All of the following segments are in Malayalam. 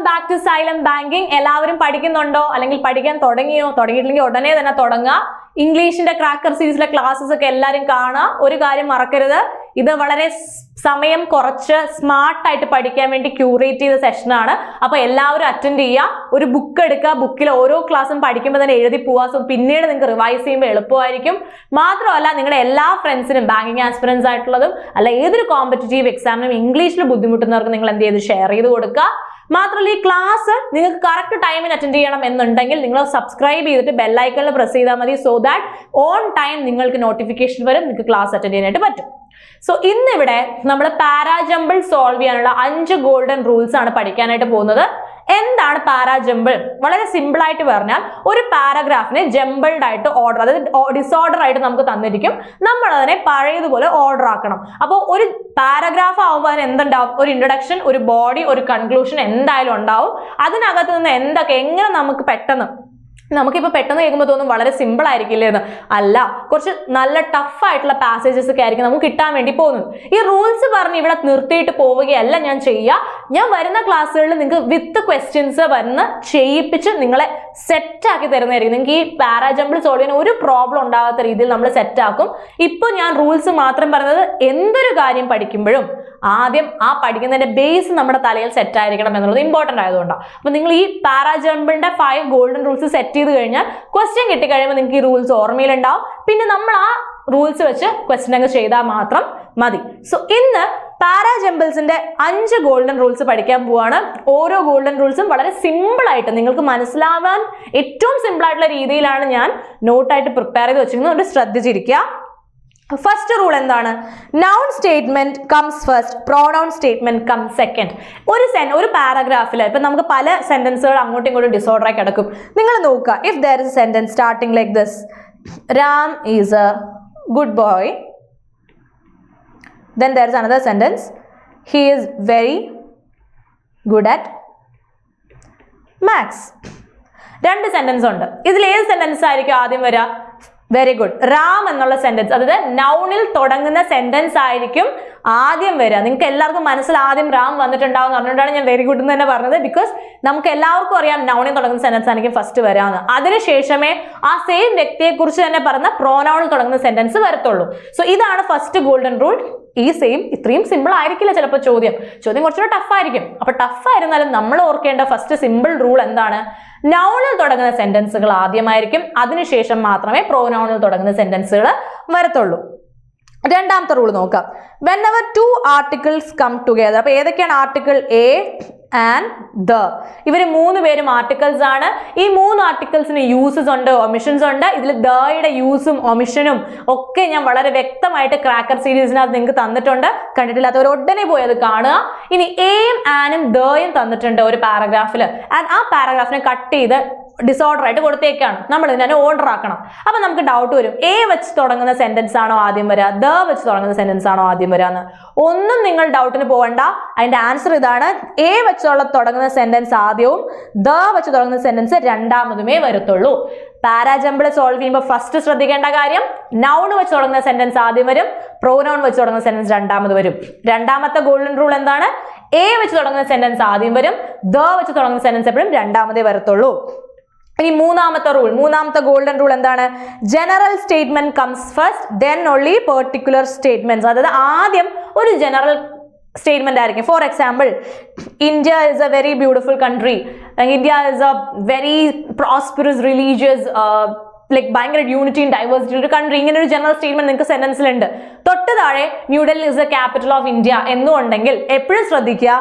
Back to silent banking. എല്ലാവരും പഠിക്കുന്നുണ്ടോ അല്ലെങ്കിൽ പഠിക്കാൻ തുടങ്ങിയോ? തുടങ്ങിയിട്ടില്ലെങ്കിൽ ഉടനെ തന്നെ തുടങ്ങുക. ഇംഗ്ലീഷിന്റെ ക്രാക്കർ സീരീസിലെ ക്ലാസ്സസ് ഒക്കെ എല്ലാവരും കാണുക. ഒരു കാര്യം മറക്കരുത്, ഇത് വളരെ സമയം കുറച്ച് സ്മാർട്ടായിട്ട് പഠിക്കാൻ വേണ്ടി ക്യൂറേറ്റ് ചെയ്ത സെഷനാണ്. അപ്പൊ എല്ലാവരും അറ്റൻഡ് ചെയ്യുക. ഒരു ബുക്ക് എടുക്കുക, ബുക്കിൽ ഓരോ ക്ലാസ്സും പഠിക്കുമ്പോൾ തന്നെ എഴുതി പോവുക. സോ പിന്നീട് നിങ്ങൾക്ക് റിവൈസ് ചെയ്യുമ്പോൾ എളുപ്പമായിരിക്കും. മാത്രമല്ല നിങ്ങളുടെ എല്ലാ ഫ്രണ്ട്സിനും ബാങ്കിങ് ആസ്പിറൻസ് ആയിട്ടുള്ളതും അല്ല ഏതൊരു കോമ്പറ്റേറ്റീവ് എക്സാമിനും ഇംഗ്ലീഷിൽ ബുദ്ധിമുട്ടുന്നവർക്ക് നിങ്ങൾ എന്ത് ചെയ്ത് ഷെയർ ചെയ്ത് കൊടുക്കുക. മാത്രമല്ല ഈ ക്ലാസ് നിങ്ങൾക്ക് കറക്റ്റ് ടൈമിന് അറ്റൻഡ് ചെയ്യണം എന്നുണ്ടെങ്കിൽ നിങ്ങൾ സബ്സ്ക്രൈബ് ചെയ്തിട്ട് ബെല്ലൈക്കണിൽ പ്രസ് ചെയ്താൽ മതി. സോ ദാറ്റ് ഓൺ ടൈം നിങ്ങൾക്ക് നോട്ടിഫിക്കേഷൻ വരും, നിങ്ങൾക്ക് ക്ലാസ് അറ്റൻഡ് ചെയ്യാനായിട്ട് പറ്റും. സോ ഇന്നിവിടെ നമ്മൾ പാരാജമ്പിൾ സോൾവ് ചെയ്യാനുള്ള 5 ഗോൾഡൻ റൂൾസ് ആണ് പഠിക്കാനായിട്ട് പോകുന്നത്. എന്താണ് പാരാജമ്പിൾ? വളരെ സിമ്പിൾ ആയിട്ട് പറഞ്ഞാൽ ഒരു പാരാഗ്രാഫിനെ ജമ്പിൾഡ് ആയിട്ട് ഓർഡർ, അതായത് ഡിസോർഡർ ആയിട്ട് നമുക്ക് തന്നിരിക്കും. നമ്മൾ അതിനെ പഴയതുപോലെ ഓർഡർ ആക്കണം. അപ്പോൾ ഒരു പാരാഗ്രാഫ് ആവുമ്പോൾ അതിന് എന്തുണ്ടാവും? ഒരു ഇൻട്രൊഡക്ഷൻ, ഒരു ബോഡി, ഒരു കൺക്ലൂഷൻ എന്തായാലും ഉണ്ടാവും. അതിനകത്ത് നിന്ന് എങ്ങനെ നമുക്ക് നമുക്കിപ്പോൾ പെട്ടെന്ന് കേൾക്കുമ്പോൾ തോന്നും വളരെ സിമ്പിൾ ആയിരിക്കില്ലേ എന്ന്. അല്ല, കുറച്ച് നല്ല ടഫ് ആയിട്ടുള്ള പാസേജസ് ഒക്കെ ആയിരിക്കും നമുക്ക് കിട്ടാൻ വേണ്ടി പോകുന്നത്. ഈ റൂൾസ് പറഞ്ഞ് ഇവിടെ നിർത്തിയിട്ട് പോവുകയല്ല ഞാൻ ചെയ്യുക. ഞാൻ വരുന്ന ക്ലാസ്സുകളിൽ നിങ്ങൾക്ക് വിത്ത് ക്വസ്റ്റ്യൻസ് വന്ന് ചെയ്യിപ്പിച്ച് നിങ്ങളെ സെറ്റാക്കി തരുന്നതായിരിക്കും. നിങ്ങൾക്ക് ഈ പാരാജമ്പിൾ സോൾവ് ചെയ്യാൻ ഒരു പ്രോബ്ലം ഉണ്ടാകാത്ത രീതിയിൽ നമ്മൾ സെറ്റാക്കും. ഇപ്പോൾ ഞാൻ റൂൾസ് മാത്രം പറഞ്ഞത് എന്തൊരു കാര്യം പഠിക്കുമ്പോഴും ആദ്യം ആ പഠിക്കുന്നതിന്റെ ബേസ് നമ്മുടെ തലയിൽ സെറ്റ് ആയിരിക്കണം എന്നുള്ളത് ഇമ്പോർട്ടന്റ് ആയതുകൊണ്ടാണ്. അപ്പൊ നിങ്ങൾ ഈ പാരാജമ്പിളിന്റെ 5 ഗോൾഡൻ റൂൾസ് സെറ്റ് ചെയ്ത് കഴിഞ്ഞാൽ ക്വസ്റ്റ്യൻ കിട്ടിക്കഴിയുമ്പോൾ നിങ്ങൾക്ക് ഈ റൂൾസ് ഓർമ്മയിലുണ്ടാവും. പിന്നെ നമ്മൾ ആ റൂൾസ് വെച്ച് ക്വസ്റ്റ്യൻ അങ്ങ് ചെയ്താൽ മാത്രം മതി. സോ ഇന്ന് പാരാജമ്പിൾസിന്റെ 5 ഗോൾഡൻ റൂൾസ് പഠിക്കാൻ പോവാണ്. ഓരോ ഗോൾഡൻ റൂൾസും വളരെ സിമ്പിൾ ആയിട്ട് നിങ്ങൾക്ക് മനസ്സിലാവാൻ ഏറ്റവും സിമ്പിൾ ആയിട്ടുള്ള രീതിയിലാണ് ഞാൻ നോട്ടായിട്ട് പ്രിപ്പയർ ചെയ്ത് വെച്ചിരിക്കുന്നത്. അതുകൊണ്ട് ശ്രദ്ധിച്ചിരിക്കുക. ഫസ്റ്റ് റൂൾ എന്താണ്? Noun statement comes first, pronoun statement come second. ഒരു പാരാഗ്രാഫിൽ ഇപ്പൊ നമുക്ക് പല സെന്റൻസുകൾ അങ്ങോട്ടും ഇങ്ങോട്ടും ഡിസോർഡർ ആയി കിടക്കും. നിങ്ങൾ നോക്കുക, if there is A sentence starting like this, Ram is A good boy, then there is another sentence, he is very good at maths. 2 sentence ഉണ്ട്. ഇതിൽ ഏത് സെന്റൻസ് ആയിരിക്കും ആദ്യം വരിക? Very good. റാം എന്നുള്ള സെന്റൻസ്, അതായത് നൗണിൽ തുടങ്ങുന്ന സെന്റൻസ് ആയിരിക്കും ആദ്യം വരിക. നിങ്ങൾക്ക് എല്ലാവർക്കും മനസ്സിൽ ആദ്യം റാം വന്നിട്ടുണ്ടാവും എന്ന് പറഞ്ഞുകൊണ്ടാണ് ഞാൻ വെരി ഗുഡ് എന്ന് തന്നെ പറഞ്ഞത്. ബിക്കോസ് നമുക്ക് എല്ലാവർക്കും അറിയാം നൗണിൽ തുടങ്ങുന്ന സെന്റൻസ് ആയിരിക്കും ഫസ്റ്റ് വരാമെന്ന്. അതിനുശേഷമേ ആ സെയിം വ്യക്തിയെ കുറിച്ച് തന്നെ പറഞ്ഞ പ്രോനൗണിൽ തുടങ്ങുന്ന സെന്റൻസ് വരത്തുള്ളൂ. സോ ഇതാണ് ഫസ്റ്റ് ഗോൾഡൻ റൂൾ. ഇത്രയും സിമ്പിൾ ആയിരിക്കില്ല ചിലപ്പോൾ ചോദ്യം കുറച്ചുകൂടെ ടഫ് ആയിരിക്കും. അപ്പൊ ടഫ് ആയിരുന്നാലും നമ്മൾ ഓർക്കേണ്ട ഫസ്റ്റ് സിമ്പിൾ റൂൾ എന്താണ്? നൗണിൽ തുടങ്ങുന്ന സെന്റൻസുകൾ ആദ്യമായിരിക്കും, അതിനുശേഷം മാത്രമേ പ്രോനൗണിൽ തുടങ്ങുന്ന സെന്റൻസുകൾ വരത്തുള്ളൂ. രണ്ടാമത്തെ റൂൾ നോക്കാം. whenever 2 articles come together, അപ്പൊ ഏതൊക്കെയാണ് ആർട്ടിക്കിൾ? A and the. ഇവർ 3 പേരും ആർട്ടിക്കിൾസ് ആണ്. ഈ 3 ആർട്ടിക്കിൾസിന് യൂസസ് ഉണ്ട്, ഒമിഷൻസ് ഉണ്ട്. ഇതിൽ ദയുടെ യൂസും ഒമിഷനും ഒക്കെ ഞാൻ വളരെ വ്യക്തമായിട്ട് ക്രാക്കർ സീരീസിനകത്ത് നിങ്ങൾക്ക് തന്നിട്ടുണ്ട്. കണ്ടിട്ടില്ലാത്തവർ ഉടനെ പോയി അത് കാണുക. ഇനി എയും ആനും ദയും തന്നിട്ടുണ്ട് ഒരു പാരഗ്രാഫിൽ. ആൻഡ് ആ പാരഗ്രാഫിനെ കട്ട് ചെയ്ത് ഡിസോർഡർ ആയിട്ട് കൊടുത്തേക്കാണ്. നമ്മൾ ഇതിനെ ഓർഡർ ആക്കണം. അപ്പൊ നമുക്ക് ഡൗട്ട് വരും, എ വെച്ച് തുടങ്ങുന്ന സെന്റൻസ് ആണോ ആദ്യം വരിക, ദ വെച്ച് തുടങ്ങുന്ന സെന്റൻസ് ആണോ ആദ്യം വരിക എന്ന്. ഒന്നും നിങ്ങൾ ഡൗട്ടിന് പോകണ്ട. അതിന്റെ ആൻസർ ഇതാണ്. എ വെച്ചുള്ള തുടങ്ങുന്ന സെന്റൻസ് ആദ്യവും ദ വെച്ച് തുടങ്ങുന്ന സെന്റൻസ് രണ്ടാമതുമേ വരത്തുള്ളൂ. പാരാജമ്പിൾ സോൾവ് ചെയ്യുമ്പോൾ ഫസ്റ്റ് ശ്രദ്ധിക്കേണ്ട കാര്യം, നൗൺ വെച്ച് തുടങ്ങുന്ന സെന്റൻസ് ആദ്യം വരും, പ്രോനൗൺ വെച്ച് തുടങ്ങുന്ന സെന്റൻസ് രണ്ടാമത് വരും. രണ്ടാമത്തെ ഗോൾഡൻ റൂൾ എന്താണ്? എ വെച്ച് തുടങ്ങുന്ന സെന്റൻസ് ആദ്യം വരും, ദ വെച്ച് തുടങ്ങുന്ന സെന്റൻസ് എപ്പോഴും രണ്ടാമതേ വരത്തുള്ളൂ. ഇനി മൂന്നാമത്തെ ഗോൾഡൻ റൂൾ എന്താണ്? General statement comes first, then only particular statements. അതായത് ആദ്യം ഒരു ജനറൽ സ്റ്റേറ്റ്മെന്റ് ആയിരിക്കും. For example, India is A very beautiful country, India is A very prosperous religious ഭയങ്കര യൂണിറ്റി ആൻഡ് ഡൈവേഴ്സിറ്റി ഒരു കൺട്രി. ഇങ്ങനെ ഒരു ജനറൽ സ്റ്റേറ്റ്മെന്റ് നിങ്ങൾക്ക് സെന്റൻസിലുണ്ട്. തൊട്ട് താഴെ New Delhi is A capital of India എന്നുണ്ടെങ്കിൽ എപ്പോഴും ശ്രദ്ധിക്കുക,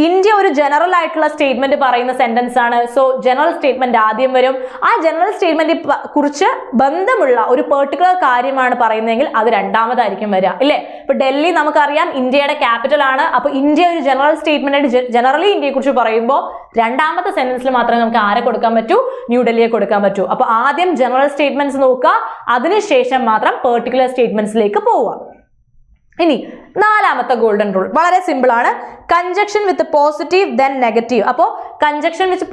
ഇന്ത്യ ഒരു ജനറൽ ആയിട്ടുള്ള സ്റ്റേറ്റ്മെന്റ് പറയുന്ന സെന്റൻസ് ആണ്. സോ ജനറൽ സ്റ്റേറ്റ്മെന്റ് ആദ്യം വരും. ആ ജനറൽ സ്റ്റേറ്റ്മെന്റ് കുറിച്ച് ബന്ധമുള്ള ഒരു പെർട്ടിക്കുലർ കാര്യമാണ് പറയുന്നതെങ്കിൽ അത് രണ്ടാമതായിരിക്കും വരിക, ഇല്ലേ? ഇപ്പൊ ഡൽഹി നമുക്കറിയാം ഇന്ത്യയുടെ ക്യാപിറ്റൽ ആണ്. അപ്പൊ ഇന്ത്യ ഒരു ജനറൽ സ്റ്റേറ്റ്മെന്റ് ആയിട്ട് ജനറലി ഇന്ത്യയെ കുറിച്ച് പറയുമ്പോൾ രണ്ടാമത്തെ സെന്റൻസിൽ മാത്രമേ നമുക്ക് ആരെ കൊടുക്കാൻ പറ്റൂ? ന്യൂഡൽഹിയെ കൊടുക്കാൻ പറ്റൂ. അപ്പൊ ആദ്യം ജനറൽ സ്റ്റേറ്റ്മെന്റ്സ് നോക്കുക, അതിനുശേഷം മാത്രം പെർട്ടിക്കുലർ സ്റ്റേറ്റ്മെന്റ്സിലേക്ക് പോവുക. ഇനി നാലാമത്തെ ഗോൾഡൻ റൂൾ വളരെ സിമ്പിൾ ആണ്. കൺജക്ഷൻ വിത്ത് പോസിറ്റീവ് ദെൻ നെഗറ്റീവ്. അപ്പോൾ കൺജക്ഷൻ വിത്ത്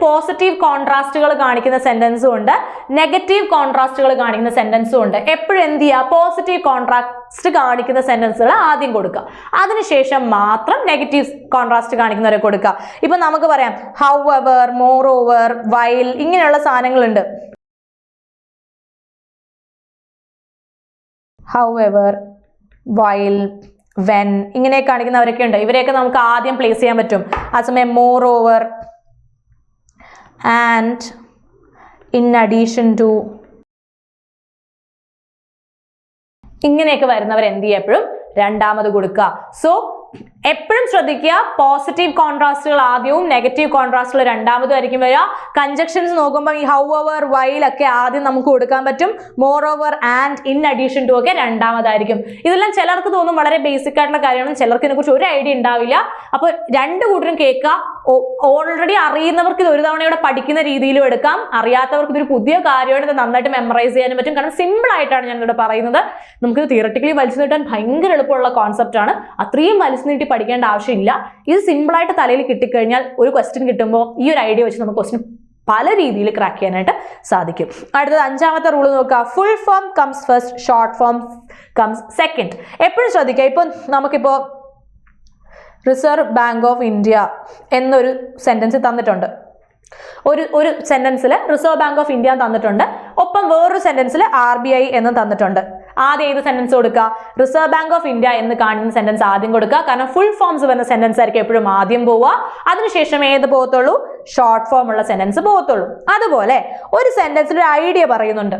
പോസിറ്റീവ് കോൺട്രാസ്റ്റുകൾ കാണിക്കുന്ന സെന്റൻസും ഉണ്ട്, നെഗറ്റീവ് കോൺട്രാസ്റ്റുകൾ കാണിക്കുന്ന സെന്റൻസും ഉണ്ട്. എപ്പോഴും എന്ത് ചെയ്യുക, പോസിറ്റീവ് കോൺട്രാസ്റ്റ് കാണിക്കുന്ന സെന്റൻസുകൾ ആദ്യം കൊടുക്കുക, അതിനുശേഷം മാത്രം നെഗറ്റീവ് കോൺട്രാസ്റ്റ് കാണിക്കുന്നവരെ കൊടുക്കുക. ഇപ്പൊ നമുക്ക് പറയാം how ever, more over, while, ഇങ്ങനെയുള്ള സാധനങ്ങളുണ്ട്. ഹൗ എവർ, വൈൽ, വെൻ, ഇങ്ങനെ കാണിക്കുന്നവരൊക്കെ ഉണ്ട്. ഇവരെയൊക്കെ നമുക്ക് ആദ്യം പ്ലേസ് ചെയ്യാൻ പറ്റും. ആ സമയം moreover, and, in addition to, ഇങ്ങനെയൊക്കെ വരുന്നവർ എന്ത് ചെയ്യുക, എപ്പോഴും രണ്ടാമത് കൊടുക്കുക. സോ എപ്പോഴും ശ്രദ്ധിക്കുക, പോസിറ്റീവ് കോൺട്രാസ്റ്റുകൾ ആദ്യവും നെഗറ്റീവ് കോൺട്രാസ്റ്റുകൾ രണ്ടാമതും ആയിരിക്കും വരിക. കൺജക്ഷൻസ് നോക്കുമ്പോൾ ഈ ഹൗ എവർ, വൈൽ ഒക്കെ ആദ്യം നമുക്ക് കൊടുക്കാൻ പറ്റും. Moreover, and, in addition to ഒക്കെ രണ്ടാമതായിരിക്കും. ഇതെല്ലാം ചിലർക്ക് തോന്നും വളരെ ബേസിക് ആയിട്ടുള്ള കാര്യമാണ്, ചിലർക്ക് ഇതിനെക്കുറിച്ച് ഒരു ഐഡിയ ഉണ്ടാവില്ല. അപ്പോൾ രണ്ടു കൂട്ടരും കേൾക്കുക. ഓൾറെഡി അറിയുന്നവർക്ക് ഇത് ഒരു തവണയോടെ പഠിക്കുന്ന രീതിയിലും എടുക്കാം, അറിയാത്തവർക്ക് ഇതൊരു പുതിയ കാര്യമാണ്, ഇത് നന്നായിട്ട് മെമ്മറൈസ് ചെയ്യാനും പറ്റും. കാരണം സിമ്പിൾ ആയിട്ടാണ് ഞാൻ ഇവിടെ പറയുന്നത്. നമുക്ക് തിയററ്റിക്കലി വലിച്ചു നീട്ടാൻ ഭയങ്കര എളുപ്പമുള്ള കോൺസെപ്റ്റ് ആണ്. അത്രയും വലിച്ചു നീട്ടി പഠിക്കേണ്ട ആവശ്യമില്ല. ഇത് സിമ്പിളായിട്ട് തലയിൽ കിട്ടിക്കഴിഞ്ഞാൽ ഒരു ക്വസ്റ്റ്യൻ കിട്ടുമ്പോൾ ഈ ഒരു ഐഡിയ വെച്ച് നമുക്ക് ക്വസ്റ്റ്യൻ പല രീതിയിൽ ക്രാക്ക് ചെയ്യാനായിട്ട് സാധിക്കും. അടുത്തത് അഞ്ചാമത്തെ റൂൾ നോക്കുക. Full form comes first, short form comes second. എപ്പോഴും ശ്രദ്ധിക്കുക. ഇപ്പോൾ നമുക്കിപ്പോൾ റിസർവ് ബാങ്ക് ഓഫ് ഇന്ത്യ എന്നൊരു സെന്റൻസ് തന്നിട്ടുണ്ട്. ഒരു സെന്റൻസിൽ റിസർവ് ബാങ്ക് ഓഫ് ഇന്ത്യ തന്നിട്ടുണ്ട്, ഒപ്പം വേറൊരു സെന്റൻസിൽ RBI എന്ന് തന്നിട്ടുണ്ട്. ആദ്യം ഏത് സെന്റൻസ് കൊടുക്കുക, റിസർവ് ബാങ്ക് ഓഫ് ഇന്ത്യ എന്ന് കാണുന്ന സെന്റൻസ് ആദ്യം കൊടുക്കുക. കാരണം ഫുൾ ഫോംസ് വരുന്ന സെന്റൻസ് ആയിരിക്കും എപ്പോഴും ആദ്യം പോവുക, അതിനുശേഷം ഏത് പോകത്തുള്ളൂ, ഷോർട്ട് ഫോം ഉള്ള സെന്റൻസ് പോകത്തുള്ളൂ. അതുപോലെ ഒരു സെന്റൻസിൽ ഒരു ഐഡിയ പറയുന്നുണ്ട്.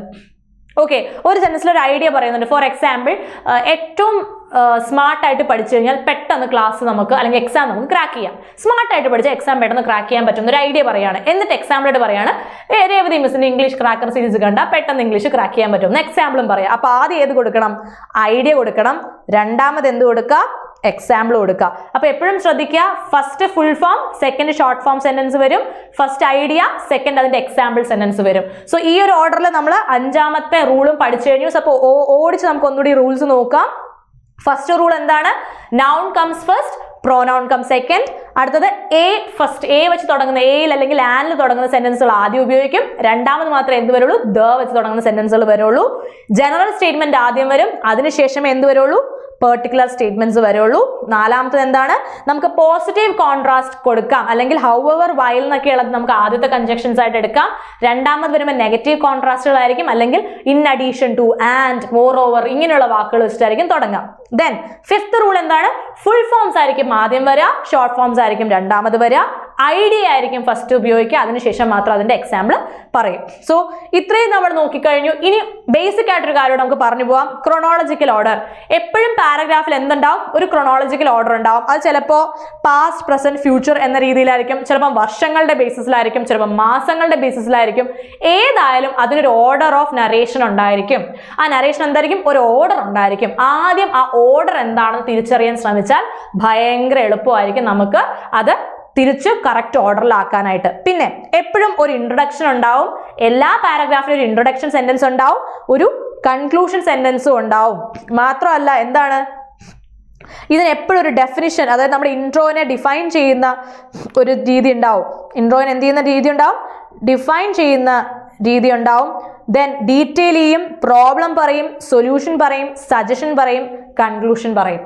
ഓക്കെ, ഒരു സെന്റൻസിൽ ഒരു ഐഡിയ പറയുന്നുണ്ട്. ഫോർ എക്സാമ്പിൾ, ഏറ്റവും സ്മാർട്ടായിട്ട് പഠിച്ചു കഴിഞ്ഞാൽ പെട്ടെന്ന് ക്ലാസ് നമുക്ക് അല്ലെങ്കിൽ എക്സാം നമുക്ക് ക്രാക്ക് ചെയ്യാം. സ്മാർട്ടായിട്ട് പഠിച്ചാൽ എക്സാം പെട്ടെന്ന് ക്രാക്ക് ചെയ്യാൻ പറ്റുന്ന ഒരു ഐഡിയ പറയാണ്. എന്നിട്ട് എക്സാമ്പിളായിട്ട് പറയാണ്, രേവതി മിസ്സിന്റെ ഇംഗ്ലീഷ് ക്രാക്കർ സീരീസ് കണ്ടാൽ പെട്ടെന്ന് ഇംഗ്ലീഷ് ക്രാക്ക് ചെയ്യാൻ പറ്റും. എക്സാമ്പിളും പറയാം. അപ്പൊ ആദ്യം ഏത് കൊടുക്കണം, ഐഡിയ കൊടുക്കണം. രണ്ടാമത് എന്ത് കൊടുക്കുക, എക്സാമ്പിൾ കൊടുക്കുക. അപ്പൊ എപ്പോഴും ശ്രദ്ധിക്കുക, first full form, second short form sentence വരും, ഫസ്റ്റ് ഐഡിയ, സെക്കൻഡ് അതിന്റെ എക്സാമ്പിൾ സെന്റൻസ് വരും. സോ ഈ ഒരു ഓർഡറിൽ നമ്മൾ അഞ്ചാമത്തെ റൂളും പഠിച്ചു കഴിഞ്ഞു. അപ്പോൾ ഓടിച്ച് നമുക്ക് ഒന്നുകൂടി റൂൾസ് നോക്കാം. ഫസ്റ്റ് റൂൾ എന്താണ്, noun comes first, pronoun come second. അടുത്തത് ഫസ്റ്റ് എ വെച്ച് തുടങ്ങുന്ന, എയിൽ അല്ലെങ്കിൽ ആനിൽ തുടങ്ങുന്ന സെന്റൻസുകൾ ആദ്യം ഉപയോഗിക്കും. രണ്ടാമത് മാത്രമേ എന്ത് വരുള്ളൂ, ദ വെച്ച് തുടങ്ങുന്ന സെന്റൻസുകൾ വരുള്ളൂ. ജനറൽ സ്റ്റേറ്റ്മെന്റ് ആദ്യം വരും, അതിനുശേഷം എന്ത് വരുള്ളൂ, പെർട്ടിക്കുലർ സ്റ്റേറ്റ്മെന്റ്സ് വരുള്ളൂ. നാലാമത്തത് എന്താണ്, നമുക്ക് പോസിറ്റീവ് കോൺട്രാസ്റ്റ് കൊടുക്കാം, അല്ലെങ്കിൽ ഹൗ എവർ, വൈൽ എന്നൊക്കെ ഉള്ളത് നമുക്ക് ആദ്യത്തെ കൺജക്ഷൻസ് ആയിട്ട് എടുക്കാം. രണ്ടാമത് വരുമ്പോൾ നെഗറ്റീവ് കോൺട്രാസ്റ്റുകളായിരിക്കും, അല്ലെങ്കിൽ in addition to, and, moreover, ഇങ്ങനെയുള്ള വാക്കുകൾ വെച്ചിട്ടായിരിക്കും തുടങ്ങാം. ദെൻ ഫിഫ്ത്ത് റൂൾ എന്താണ്, ഫുൾ ഫോംസ് ആയിരിക്കും ആദ്യം വരിക, ഷോർട്ട് ഫോംസ് ആയിരിക്കും രണ്ടാമത് വരിക, ഐഡിയ ആയിരിക്കും ഫസ്റ്റ് ഉപയോഗിക്കുക, അതിനുശേഷം മാത്രം അതിന്റെ എക്സാമ്പിൾ പറയും. സോ ഇത്രയും നമ്മൾ നോക്കിക്കഴിഞ്ഞു. ഇനി ബേസിക് ആയിട്ടൊരു കാര്യം നമുക്ക് പറഞ്ഞു പോവാം, ക്രോണോളജിക്കൽ ഓർഡർ. എപ്പോഴും പാരഗ്രാഫിൽ എന്തുണ്ടാവും, ഒരു ക്രോണോളജിക്കൽ ഓർഡർ ഉണ്ടാവും. അത് ചിലപ്പോൾ പാസ്റ്റ്, പ്രസന്റ്, ഫ്യൂച്ചർ എന്ന രീതിയിലായിരിക്കും, ചിലപ്പോൾ വർഷങ്ങളുടെ ബേസിസിലായിരിക്കും, ചിലപ്പോൾ മാസങ്ങളുടെ ബേസിസിലായിരിക്കും. ഏതായാലും അതിനൊരു ഓർഡർ ഓഫ് നരേഷൻ ഉണ്ടായിരിക്കും. ആ നരേഷൻ എന്തായിരിക്കും, ഒരു ഓർഡർ ഉണ്ടായിരിക്കും. ആദ്യം ആ ഓർഡർ എന്താണെന്ന് തിരിച്ചറിയാൻ ശ്രമിച്ചാൽ ഭയങ്കര എളുപ്പമായിരിക്കും നമുക്ക് അത് തിരിച്ച് കറക്റ്റ് ഓർഡറിലാക്കാനായിട്ട്. പിന്നെ എപ്പോഴും ഒരു ഇൻട്രൊഡക്ഷൻ ഉണ്ടാവും, എല്ലാ പാരഗ്രാഫിലും ഒരു ഇൻട്രൊഡക്ഷൻ സെന്റൻസ് ഉണ്ടാവും, ഒരു കൺക്ലൂഷൻ സെന്റൻസും ഉണ്ടാവും. മാത്രമല്ല എന്താണ്, ഇതിന് എപ്പോഴും ഒരു ഡെഫിനിഷൻ, അതായത് നമ്മുടെ ഇൻട്രോനെ ഡിഫൈൻ ചെയ്യുന്ന ഒരു രീതി ഉണ്ടാവും. ഇൻട്രോനെ എന്ത് ചെയ്യുന്ന രീതി ഉണ്ടാവും, ഡിഫൈൻ ചെയ്യുന്ന രീതി ഉണ്ടാവും. ദെൻ ഡീറ്റെയിൽ ചെയ്യും, പ്രോബ്ലം പറയും, സൊല്യൂഷൻ പറയും, സജഷൻ പറയും, കൺക്ലൂഷൻ പറയും.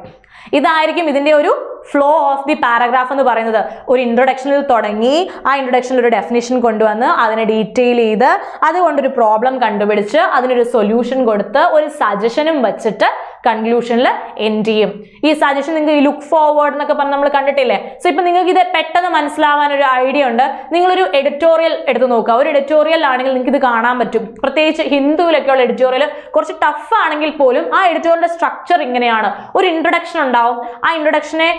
ഇതായിരിക്കും ഇതിന്റെ ഒരു ഫ്ലോ ഓഫ് ദി പാരഗ്രാഫ് എന്ന് പറയുന്നത്. ഒരു ഇൻട്രൊഡക്ഷനിൽ തുടങ്ങി, ആ ഇൻട്രൊഡക്ഷനിൽ ഒരു ഡെഫിനിഷൻ കൊണ്ടുവന്ന് അതിനെ ഡീറ്റെയിൽ ചെയ്ത് അതുകൊണ്ടൊരു പ്രോബ്ലം കണ്ടുപിടിച്ച് അതിനൊരു സൊല്യൂഷൻ കൊടുത്ത് ഒരു സജഷനും വെച്ചിട്ട് കൺക്ലൂഷനിൽ എൻഡ് ചെയ്യും. ഈ സജഷൻ നിങ്ങൾക്ക് ഈ ലുക്ക് ഫോർവേഡ് എന്നൊക്കെ പറഞ്ഞ് നമ്മൾ കണ്ടിട്ടില്ലേ. സോ ഇപ്പൊ നിങ്ങൾക്ക് ഇത് പെട്ടെന്ന് മനസ്സിലാവാൻ ഒരു ഐഡിയ ഉണ്ട്. നിങ്ങളൊരു എഡിറ്റോറിയൽ എടുത്ത് നോക്കുക. ഒരു എഡിറ്റോറിയൽ ആണെങ്കിൽ നിങ്ങൾക്ക് ഇത് കാണാൻ പറ്റും. പ്രത്യേകിച്ച് ഹിന്ദുവിലൊക്കെയുള്ള എഡിറ്റോറിയൽ കുറച്ച് ടഫ് ആണെങ്കിൽ പോലും ആ എഡിറ്റോറിയലിന്റെ സ്ട്രക്ചർ ഇങ്ങനെയാണ്. ഒരു ഇൻട്രൊഡക്ഷൻ ഉണ്ടാവും, ആ ഇൻട്രൊഡക്ഷനെ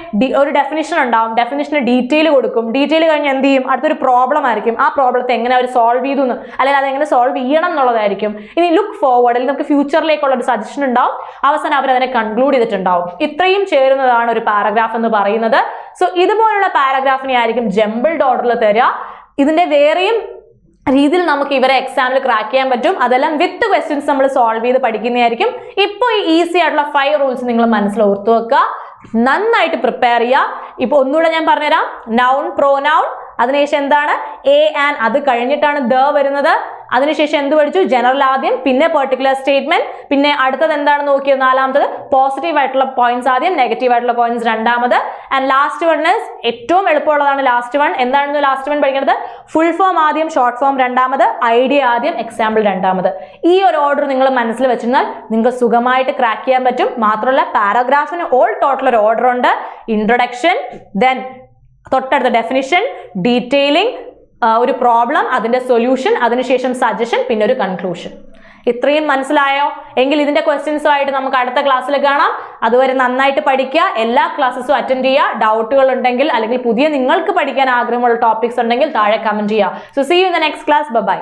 ഒരു ഡെഫിനിഷൻ ഉണ്ടാവും, ഡെഫിനിഷന് ഡീറ്റെയിൽ കൊടുക്കും, ഡീറ്റെയിൽ കഴിഞ്ഞ് എന്ത് ചെയ്യും, അടുത്തൊരു പ്രോബ്ലം ആയിരിക്കും, ആ പ്രോബ്ലത്തെ എങ്ങനെ അവർ സോൾവ് ചെയ്തു എന്ന്, അല്ലെങ്കിൽ അതെങ്ങനെ സോൾവ് ചെയ്യണം എന്നുള്ളതായിരിക്കും. ഇനി ലുക്ക് ഫോർവേഡ്, അല്ലെങ്കിൽ നമുക്ക് ഫ്യൂച്ചറിലേക്കുള്ള ഒരു സജഷൻ ഉണ്ടാവും, അവസാനം അവർ അതിനെ കൺക്ലൂഡ് ചെയ്തിട്ടുണ്ടാവും. ഇത്രയും ചേരുന്നതാണ് ഒരു പാരഗ്രാഫ് എന്ന് പറയുന്നത്. സോ ഇതുപോലുള്ള പാരഗ്രാഫിനെ ആയിരിക്കും ജംബിൾഡ് ഓർഡറിൽ തരിക. ഇതിന്റെ വേറെയും രീതിയിൽ നമുക്ക് ഇവരെ എക്സാമിൽ ക്രാക്ക് ചെയ്യാൻ പറ്റും. അതെല്ലാം വിത്ത് ക്വസ്റ്റ്യൻസ് നമ്മൾ സോൾവ് ചെയ്ത് പഠിക്കുന്നതായിരിക്കും. ഇപ്പോൾ ഈ ഈസി ആയിട്ടുള്ള 5 റൂൾസ് നിങ്ങൾ മനസ്സിൽ ഓർത്തു വെക്കുക, നന്നായിട്ട് പ്രിപ്പയർ ചെയ്യുക. ഇപ്പൊ ഒന്നുകൂടെ ഞാൻ പറഞ്ഞുതരാം. നൗൺ, പ്രോനൗൺ, അതിനുശേഷം എന്താണ് എ ആൻഡ്, അത് കഴിഞ്ഞിട്ടാണ് ദ വരുന്നത്. അതിനുശേഷം എന്ത് പഠിച്ചു? ജനറൽ ആദ്യം, പിന്നെ പെർട്ടിക്കുലർ സ്റ്റേറ്റ്മെന്റ്, പിന്നെ അടുത്തത് എന്താണെന്ന് നോക്കിയത്? നാലാമത്തത് പോസിറ്റീവ് ആയിട്ടുള്ള പോയിന്റ്സ് ആദ്യം, നെഗറ്റീവ് ആയിട്ടുള്ള പോയിന്റ്സ് രണ്ടാമത്, ആൻഡ് ലാസ്റ്റ് വൺ ഏറ്റവും എളുപ്പമുള്ളതാണ് ലാസ്റ്റ് വൺ. എന്താണെന്ന് ലാസ്റ്റ് വൺ പഠിക്കുന്നത്? ഫുൾ ഫോം ആദ്യം, ഷോർട്ട് ഫോം രണ്ടാമത്, ഐഡിയ ആദ്യം, എക്സാമ്പിൾ രണ്ടാമത്. ഈ ഒരു ഓർഡർ നിങ്ങൾ മനസ്സിൽ വെച്ചിരുന്നാൽ നിങ്ങൾക്ക് സുഖമായിട്ട് ക്രാക്ക് ചെയ്യാൻ പറ്റും. മാത്രമല്ല പാരാഗ്രാഫിന് ഓൾ ടോട്ടൽ ഒരു ഓർഡർ ഉണ്ട്. ഇൻട്രൊഡക്ഷൻ, ദെൻ തൊട്ടടുത്ത ഡെഫിനിഷൻ, ഡീറ്റെയിലിംഗ്, ഒരു പ്രോബ്ലം, അതിന്റെ സൊല്യൂഷൻ, അതിനുശേഷം സജഷൻ, പിന്നെ ഒരു കൺക്ലൂഷൻ. ഇത്രയും മനസ്സിലായോ? എങ്കിൽ ഇതിന്റെ ക്വസ്റ്റ്യൻസുമായിട്ട് നമുക്ക് അടുത്ത ക്ലാസ്സിൽ കാണാം. അതുവരെ നന്നായിട്ട് പഠിക്കുക, എല്ലാ ക്ലാസ്സസും അറ്റൻഡ് ചെയ്യുക. ഡൗട്ടുകൾ ഉണ്ടെങ്കിൽ അല്ലെങ്കിൽ പുതിയ നിങ്ങൾക്ക് പഠിക്കാൻ ആഗ്രഹമുള്ള ടോപ്പിക്സ് ഉണ്ടെങ്കിൽ താഴെ കമന്റ് ചെയ്യുക. So see you in the next class. By.